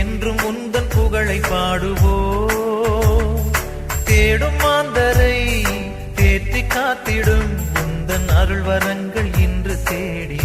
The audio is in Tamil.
என்றும் உந்தன் புகழை பாடுவோ. தேடும் மாந்தரை தேற்றி காத்திடும் உந்தன் அருள் வரங்கள் இன்று தேடி